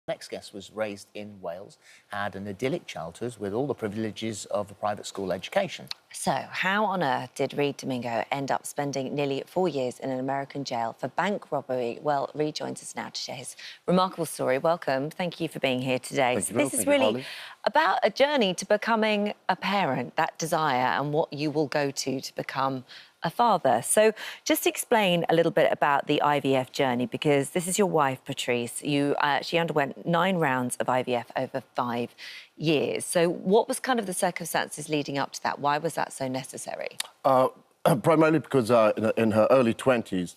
Next guest was raised in Wales, had an idyllic childhood with all the privileges of a private school education. So, how on earth did Reed Domingo end up spending nearly 4 years in an American jail for bank robbery? Well, Reed joins us now to share his remarkable story. Welcome. Thank you for being here today. Thank you, This is Thank you, really Holly. about a journey to becoming a parent, that desire, and what you will go to become a father. So just explain a little bit about the IVF journey, because this is your wife, Patrice. She underwent 9 rounds of IVF over 5 years. So what was kind of the circumstances leading up to that? Why was that so necessary? Primarily because in her early 20s,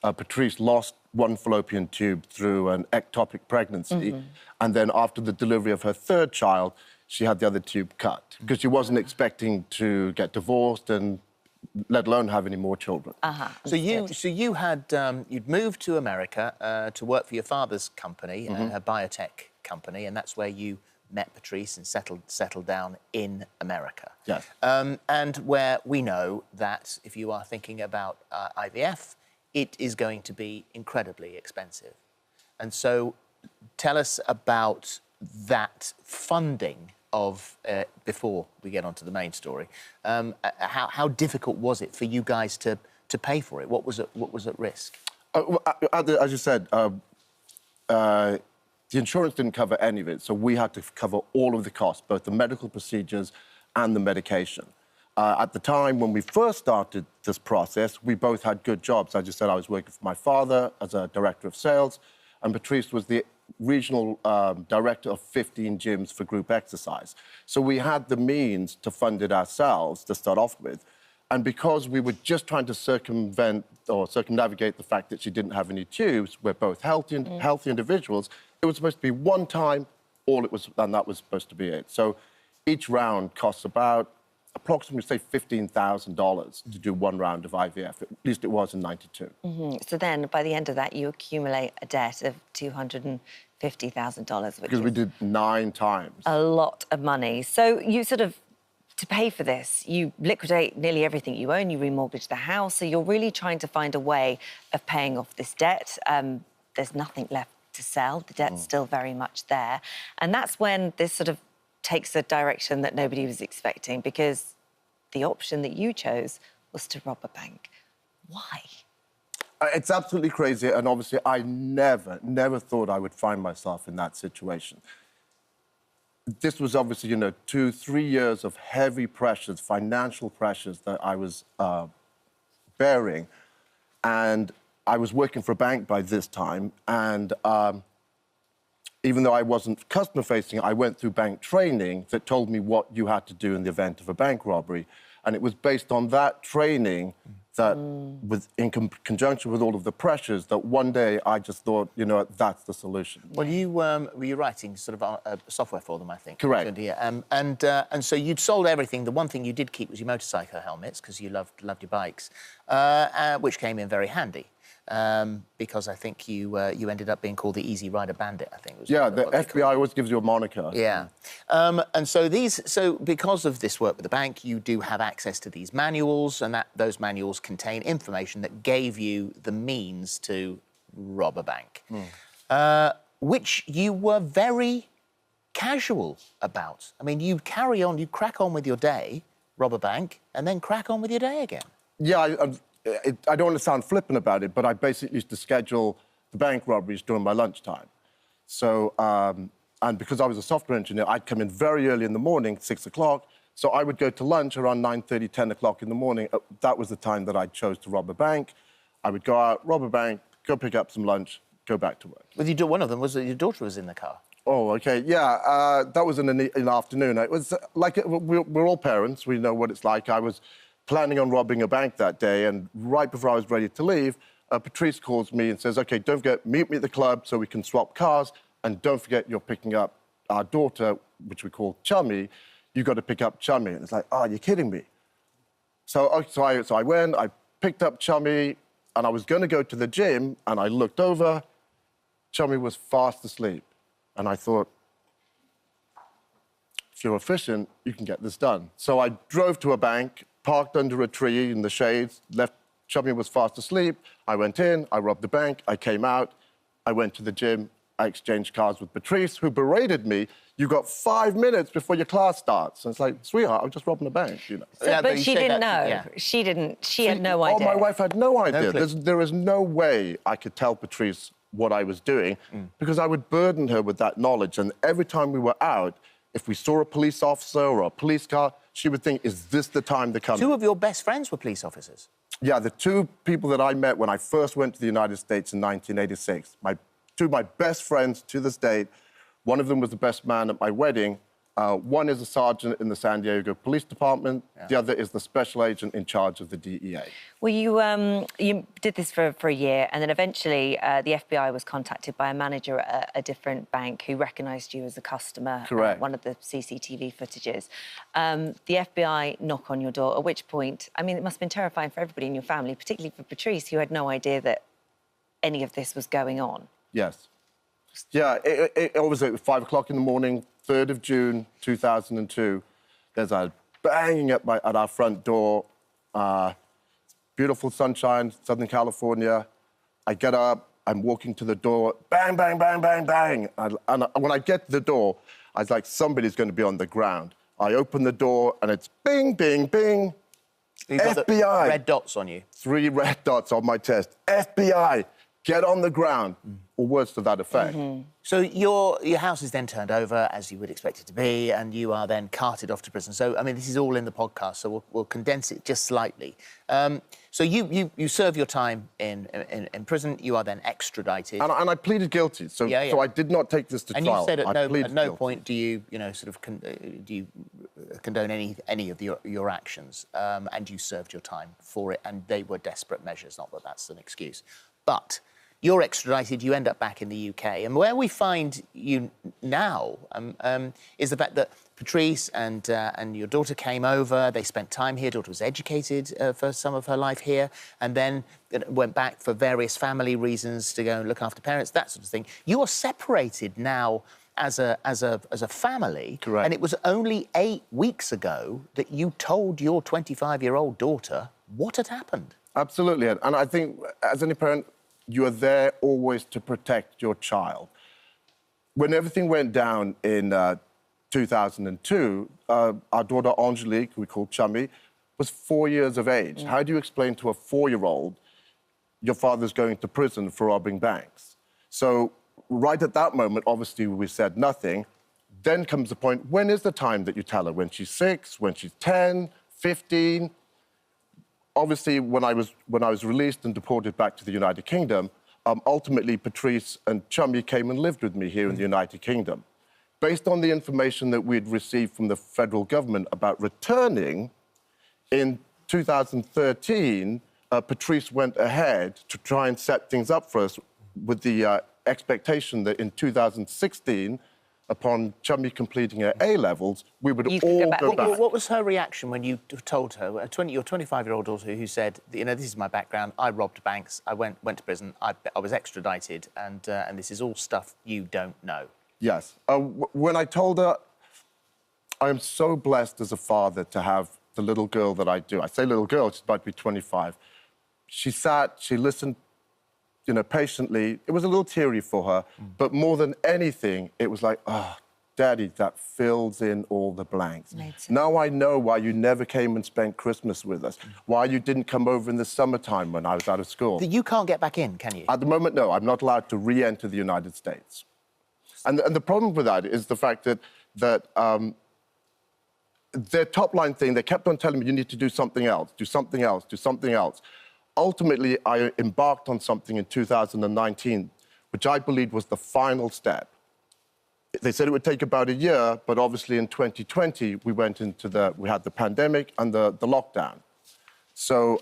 Patrice lost one fallopian tube through an ectopic pregnancy. And then after the delivery of her 3rd child, she had the other tube cut because she wasn't expecting to get divorced and let alone have any more children. So you had you'd moved to America to work for your father's company, a biotech company, and that's where you met Patrice and settled down in America. Yes. And where we know that if you are thinking about IVF, it is going to be incredibly expensive. And so tell us about that funding of, before we get onto the main story, how difficult was it for you guys to pay for it? What was at risk? As you said, the insurance didn't cover any of it, so we had to cover all of the costs, both the medical procedures and the medication. At the time when we first started this process, we both had good jobs. As you said, I was working for my father as a director of sales, and Patrice was the regional director of 15 gyms for group exercise. So we had the means to fund it ourselves to start off with. And because we were just trying to circumnavigate the fact that she didn't have any tubes, we're both healthy individuals, it was supposed to be one time, and that was supposed to be it. So each round costs about approximately, say, $15,000 to do 1 round of IVF. At least it was in '92. So then, by the end of that, you accumulate a debt of $250,000, which Because we did 9 times. a lot of money. So you to pay for this, you liquidate nearly everything you own, you remortgage the house, so you're really trying to find a way of paying off this debt. There's nothing left to sell. The debt's still very much there. And that's when this takes a direction that nobody was expecting, because the option that you chose was to rob a bank. Why? It's absolutely crazy, and obviously I never thought I would find myself in that situation. This was obviously, 2-3 years of heavy pressures, financial pressures that I was bearing, and I was working for a bank by this time, and even though I wasn't customer-facing, I went through bank training that told me what you had to do in the event of a bank robbery. And it was based on that training that, in conjunction with all of the pressures, that one day I just thought, that's the solution. Well, were you writing software for them, I think? Correct. And so you'd sold everything. The one thing you did keep was your motorcycle helmets, because you loved your bikes, which came in very handy. Because I think you ended up being called the Easy Rider Bandit, I think. Yeah, the FBI always gives you a moniker. Yeah. And so because of this work with the bank, you do have access to these manuals, and those manuals contain information that gave you the means to rob a bank, which you were very casual about. I mean, you crack on with your day, rob a bank, and then crack on with your day again. Yeah, I don't want to sound flippant about it, but I basically used to schedule the bank robberies during my lunchtime. So, and because I was a software engineer, I'd come in very early in the morning, 6 o'clock, so I would go to lunch around 9:30, 10 o'clock in the morning. That was the time that I chose to rob a bank. I would go out, rob a bank, go pick up some lunch, go back to work. Well, one of them was that your daughter was in the car. Oh, OK, yeah, that was in the afternoon. It was like, we're all parents, we know what it's like. I was planning on robbing a bank that day, and right before I was ready to leave, Patrice calls me and says, OK, don't forget, meet me at the club so we can swap cars, and don't forget you're picking up our daughter, which we call Chummy. You've got to pick up Chummy. And it's like, oh, you're kidding me. So I went, I picked up Chummy, and I was going to go to the gym, and I looked over, Chummy was fast asleep. And I thought, if you're efficient, you can get this done. So I drove to a bank, parked under a tree in the shades, left Chummy was fast asleep. I went in, I robbed the bank, I came out, I went to the gym, I exchanged cards with Patrice, who berated me. You got 5 minutes before your class starts. And it's like, sweetheart, I was just robbing a bank, you know. So, Yeah, but you she say didn't that- know. yeah. She didn't. She had no idea. Oh, my wife had no idea. clue. There is no way I could tell Patrice what I was doing because I would burden her with that knowledge. And every time we were out, if we saw a police officer or a police car, she would think, is this the time to come? 2 of your best friends were police officers. Yeah, the 2 people that I met when I first went to the United States in 1986, 2 of my best friends to this date. One of them was the best man at my wedding. One is a sergeant in the San Diego Police Department. Yeah. The other is the special agent in charge of the DEA. Well, you did this for a year, and then eventually the FBI was contacted by a manager at a different bank who recognised you as a customer. Correct. One of the CCTV footages. The FBI knock on your door, at which point, I mean, it must have been terrifying for everybody in your family, particularly for Patrice, who had no idea that any of this was going on. Yes. Yeah, it was at 5 o'clock in the morning, 3rd of June, 2002. There's a banging at our front door. Beautiful sunshine, Southern California. I get up, I'm walking to the door, bang, bang, bang, bang, bang. And when I get to the door, I was like, somebody's going to be on the ground. I open the door, and it's bing, bing, bing. You've got the FBI. red dots on you. 3 red dots on my chest. FBI, get on the ground. Or words to that effect. So your house is then turned over, as you would expect it to be, and you are then carted off to prison. So, I mean, this is all in the podcast, so we'll condense it just slightly. So you serve your time in prison. You are then extradited. And I pleaded guilty, so I did not take this to and trial. you said at no guilty. point do you, do you condone any of your actions, and you served your time for it, and they were desperate measures. Not that that's an excuse, but you're extradited, you end up back in the UK. And where we find you now is the fact that Patrice and your daughter came over, they spent time here, daughter was educated for some of her life here, and then went back for various family reasons to go and look after parents, that sort of thing. You are separated now as a family. Correct. And it was only 8 weeks ago that you told your 25-year-old daughter what had happened. Absolutely, and I think as any parent, you are there always to protect your child. When everything went down in 2002, our daughter Angelique, who we call Chummy, was 4 years of age. How do you explain to a 4-year-old your father's going to prison for robbing banks? So right at that moment, obviously, we said nothing. Then comes the point, when is the time that you tell her? When she's 6, when she's 10, 15? Obviously, when I was released and deported back to the United Kingdom, ultimately Patrice and Chummy came and lived with me here in the United Kingdom. Based on the information that we'd received from the federal government about returning, in 2013, Patrice went ahead to try and set things up for us with the expectation that in 2016, upon Chummy completing her A-levels, we would all go back. What was her reaction when you told her, your 25-year-old daughter who said, this is my background, I robbed banks, I went to prison, I was extradited, and this is all stuff you don't know? Yes. When I told her, I am so blessed as a father to have the little girl that I do. I say little girl, she's about to be 25. She sat, she listened, patiently. It was a little teary for her, but more than anything, it was like, oh, Daddy, that fills in all the blanks. Now I know why you never came and spent Christmas with us, why you didn't come over in the summertime when I was out of school. You can't get back in, can you? At the moment, no. I'm not allowed to re-enter the United States. And the problem with that is the fact that their top-line thing, they kept on telling me, you need to do something else, do something else, do something else. Ultimately, I embarked on something in 2019, which I believed was the final step. They said it would take about a year, but obviously in 2020, we had the pandemic and the lockdown. So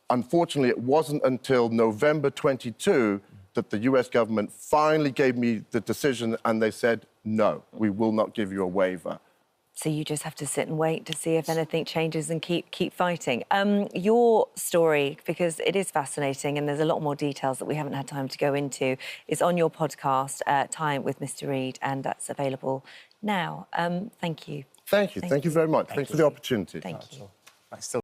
unfortunately, it wasn't until November 22 that the US government finally gave me the decision, and they said, no, we will not give you a waiver. So you just have to sit and wait to see if anything changes and keep fighting. Your story, because it is fascinating and there's a lot more details that we haven't had time to go into, is on your podcast, Time with Mr. Reed, and that's available now. Thank you. Thank you. Thank you very much. Thanks for the opportunity. Thank you. I still